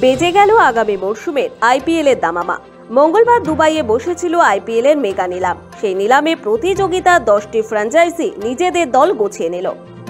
বেজে গেল আগামী মরশুমের আইপিএল এর দামামা। মঙ্গলবার দুবাইয়ে বসেছিল আইপিএল এর মেগা নিলাম। সেই নিলামে প্রতিযোগিতা 10টি ফ্র্যাঞ্চাইজি নিজেদের দল গুছিয়ে নিল।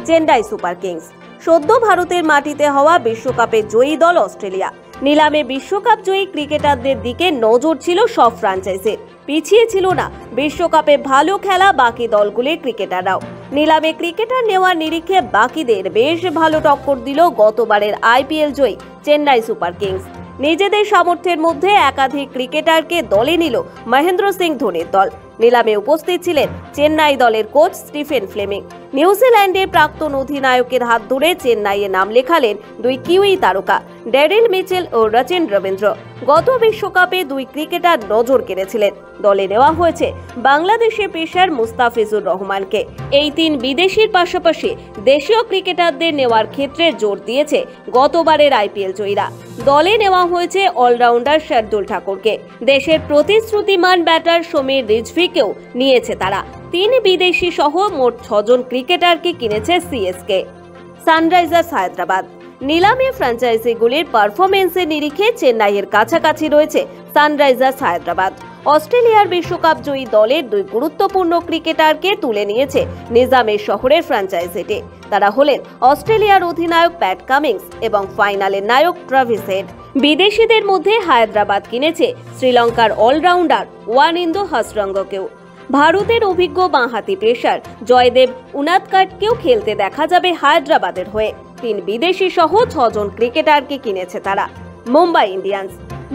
চেন্নাই সুপার কিংস, সদ্য ভারতের মাটিতে হওয়া বিশ্বকাপের জয়ী দল অস্ট্রেলিয়া। নিলামে বিশ্বকাপ জয়ী ক্রিকেটারদের দিকে নজর ছিল সব ফ্র্যাঞ্চাইজির, পিছিয়ে ছিল না বিশ্বকাপে ভালো খেলা বাকি দলগুলির ক্রিকেটাররাও। নিলামে ক্রিকেটার নেওয়ার নিরিখে বাকিদের বেশ ভালো টক্কর দিল গতবারের আইপিএল জয়ী চেন্নাই সুপার কিংস। নিজেদের সামর্থ্যের মধ্যে একাধিক ক্রিকেটারকে দলে নিল মহেন্দ্র সিং ধোনির দল। নিলামে উপস্থিত ছিলেন চেন্নাই দলের কোচ স্টিফেন ফ্লেমিং। নিউজিল্যান্ডের প্রাক্তন অধিনায়কের হাত ধরে চেন্নাইয়ে নাম লেখালেন দুই কিউই তারকা ড্যারিল মিচেল ও রচিন রবীন্দ্র। গত বিশ্বকাপে দুই ক্রিকেটার নজর কেড়েছিলেন। দলে নেওয়া হয়েছে বাংলাদেশের পেসার মুস্তাফিজুর রহমানকে। এই তিন বিদেশির পাশাপাশি দেশীয় ক্রিকেটারদের নেওয়ার ক্ষেত্রে জোর দিয়েছে গতবারের আইপিএল জয়ীরা। দলে নেওয়া হয়েছে অলরাউন্ডার শার্দুল ঠাকুরকে। দেশের প্রতিশ্রুতিমান ব্যাটার সমীর রিজভিকেও নিয়েছে তারা। তিন বিদেশি সহ মোট 6 জন ক্রিকেটারকে কিনেছে সিএসকে। সানরাইজার্স হায়দ্রাবাদ, নিলামে ফ্র্যাঞ্চাইজিগুলির পারফরমেন্সের নিরিখে চেন্নাইয়ের কাছাকাছি রয়েছে সানরাইজার্স হায়দ্রাবাদ। অস্ট্রেলিয়ার বিশ্বকাপ জয়ী দলের দুই গুরুত্বপূর্ণ ক্রিকেটারকে তুলে নিয়েছে নিজামের শহরের ফ্র্যাঞ্চাইজিটি। তারা হলেন অস্ট্রেলিয়ার অধিনায়ক প্যাট কামিন্স এবং ফাইনালের নায়ক ট্রাভিস হেড। বিদেশিদের মধ্যে হায়দ্রাবাদ কিনেছে শ্রীলঙ্কার অলরাউন্ডার ওয়ানিন্দু হাসরঙ্গকেও। ভারতের অভিজ্ঞ বাঁহাতি পেসার জয়দেব উনাদকাটকেও খেলতে দেখা যাবে হায়দ্রাবাদের হয়ে। তিন বিদেশি সহ 6 জন ক্রিকেটারকে কিনেছে তারা। মুম্বাই ইন্ডিয়ান্স,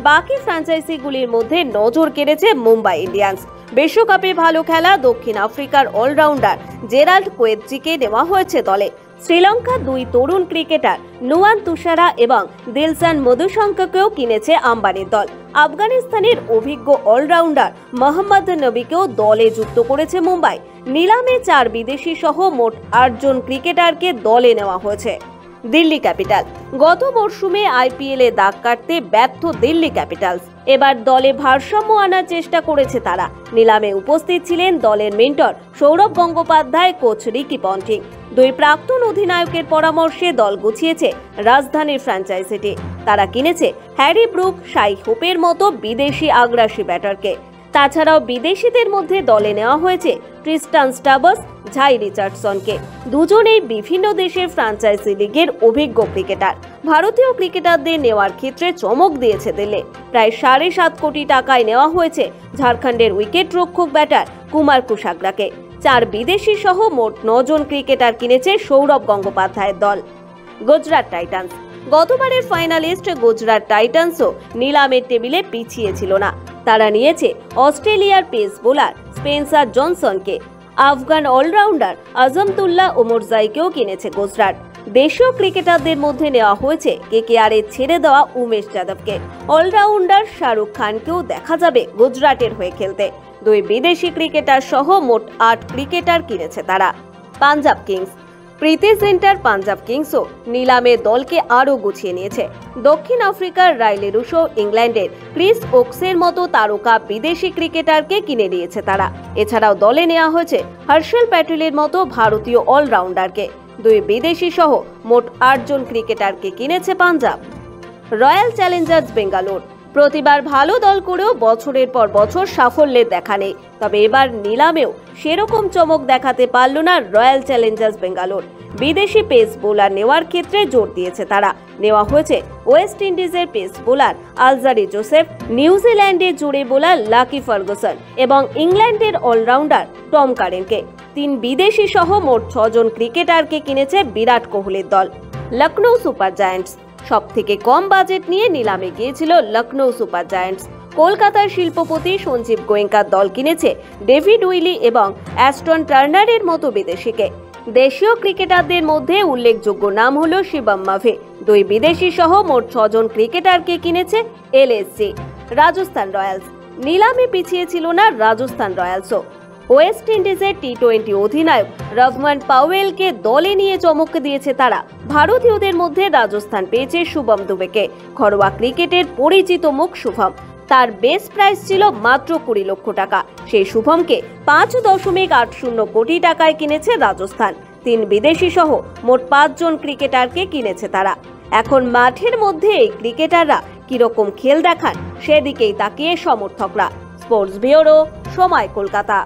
বাকি ফ্র্যাঞ্চাইজিগুলির মধ্যে নজর কেড়েছে মুম্বাই ইন্ডিয়ান্স। বিশ্বকাপে ভালো খেলা দক্ষিণ আফ্রিকার অলরাউন্ডার জেরাল্ড কোয়েৎজিকে নেওয়া হয়েছে দলে। শ্রীলঙ্কার দুই তরুণ ক্রিকেটার নুয়ান তুষারা এবং দিলশান মধুশঙ্ককেও কিনেছে আম্বানির দল। আফগানিস্তানের অভিজ্ঞ অলরাউন্ডার মোহাম্মদ নবীকেও দলে যুক্ত করেছে মুম্বাই। নিলামে 4 বিদেশি সহ মোট 8 জন ক্রিকেটারকে দলে নেওয়া হয়েছে। দিল্লি ক্যাপিটাল, গত মরশুমে আইপিএল এ দাগ কাটতে ব্যর্থ দিল্লি ক্যাপিটালস। এবার দলে ভারসাম্য আনার চেষ্টা করেছে তারা। নিলামে উপস্থিত ছিলেন দলের mentor Sourav Gangopadhyay, coach Ricky Ponting. দুই প্রাক্তন অধিনায়কের পরামর্শে দল গুছিয়েছে রাজধানীর ফ্র্যাঞ্চাইজিটি। তারা কিনেছে হ্যারি ব্রুক, শাই হোপের মতো বিদেশি আগ্রাসী ব্যাটারকে। তাছাড়াও বিদেশিদের মধ্যে দলে নেওয়া হয়েছে ট্রিস্টান স্টাবস, ঝাই রিচার্ডসনকে। দুজনেই বিভিন্ন দেশের ফ্র্যাঞ্চাইজি লিগের অভিজ্ঞ ক্রিকেটার। ভারতীয় ক্রিকেটারদের নেওয়ার ক্ষেত্রে চমক দিয়েছে দিল্লি। প্রায় 7.5 কোটি টাকায় নেওয়া হয়েছে ঝাড়খণ্ডের উইকেট রক্ষক ব্যাটার কুমার কুশাগ্রাকে। 4 বিদেশি সহ মোট 9 জন ক্রিকেটার কিনেছে সৌরভ গঙ্গোপাধ্যায়ের দল। গুজরাট টাইটান্স, গতবারের ফাইনালিস্ট গুজরাট টাইটান্সও নিলামের টেবিলে পিছিয়ে ছিল না। তারা নিয়েছে অস্ট্রেলিয়ার পেস বোলার স্পেন্সার জনসনকে। আফগান অলরাউন্ডার আজমতুল্লাহ ওমরজাইকেও কিনেছে গুজরাট। দেশীয় ক্রিকেটারদের মধ্যে নেওয়া হয়েছে কেকেআরের ছেড়ে দেওয়া উমেশ যাদবকে। অলরাউন্ডার শাহরুখ খানকেও দেখা যাবে গুজরাটের হয়ে খেলতে। দুই বিদেশি ক্রিকেটার সহ মোট 8 ক্রিকেটার কিনেছে তারা। পাঞ্জাব কিংস, প্রীতি জিন্টার পাঞ্জাব কিংসও নিলামে দলকে আরও গুছিয়ে নিয়েছে। দক্ষিণ আফ্রিকার রাইলে রুশো, ইংল্যান্ডের ক্রিস ওকসের মতো তারকা বিদেশি ক্রিকেটারকে কিনে নিয়েছে তারা। এছাড়াও দলে নেওয়া হয়েছে হর্ষল প্যাটেলের মতো ভারতীয় অলরাউন্ডারকে। দুই বিদেশি সহ মোট 8 জন ক্রিকেটারকে কিনেছে পাঞ্জাব। রয়্যাল চ্যালেঞ্জার্স বেঙ্গালোর, প্রতিবার ভালো দল করেও বছরের পর বছর সাফল্যের দেখা নেই। তবে এবার নিলামেও সেরকম চমক দেখাতে পারল না রয়্যাল চ্যালেঞ্জার্স বেঙ্গালোর। বিদেশি পেস বোলার নেওয়ার ক্ষেত্রে জোর দিয়েছে তারা। নেওয়া হয়েছে ওয়েস্ট ইন্ডিজের পেস বোলার আলজারি জোসেফ, নিউজিল্যান্ডের জুড়ে বোলার লাকি ফার্গুসন এবং ইংল্যান্ডের অলরাউন্ডার টম কারেনকে। 3 বিদেশি সহ মোট 6 জন ক্রিকেটারকে কিনেছে বিরাট কোহলির দল। লখনৌ সুপার জায়ান্টস, সবথেকে কম বাজেট নিয়ে নিলামে গিয়েছিল লখনৌ সুপার জায়ান্টস। কলকাতার শিল্পপতি সঞ্জীব গোয়েঙ্কার দল কিনেছে ডেভিড উইলি এবং অ্যাস্টন টার্নারের মতো বিদেশিকে। দেশীয় ক্রিকেটারদের মধ্যে উল্লেখযোগ্য নাম হল শিবম মাভে। 2 বিদেশি সহ মোট 6 জন ক্রিকেটারকে কিনেছে এলএসজি। রাজস্থান রয়্যালস, নিলামে পিছিয়ে ছিল না রাজস্থান রয়্যালসও। ওয়েস্ট ইন্ডিজের টি-20 অধিনায়ক রহমান পাওয়েলকে দলে নিয়ে চমক দিয়েছে তারা। ভারতীয়দের মধ্যে রাজস্থান পেয়েছে শুভম দুবেকে। ঘরোয়া ক্রিকেটের পরিচিত মুখ শুভম। তার বেস প্রাইস ছিল মাত্র 20 লক্ষ টাকা। সেই শুভমকে 5.80 কোটি টাকায় কিনেছে রাজস্থান। 3 বিদেশি সহ মোট 5 জন ক্রিকেটারকে কিনেছে তারা। এখন মাঠের মধ্যে এই ক্রিকেটাররা কিরকম খেল দেখান সেদিকেই তাকিয়ে সমর্থকরা। স্পোর্টস ব্যুরো, সময়, কলকাতা।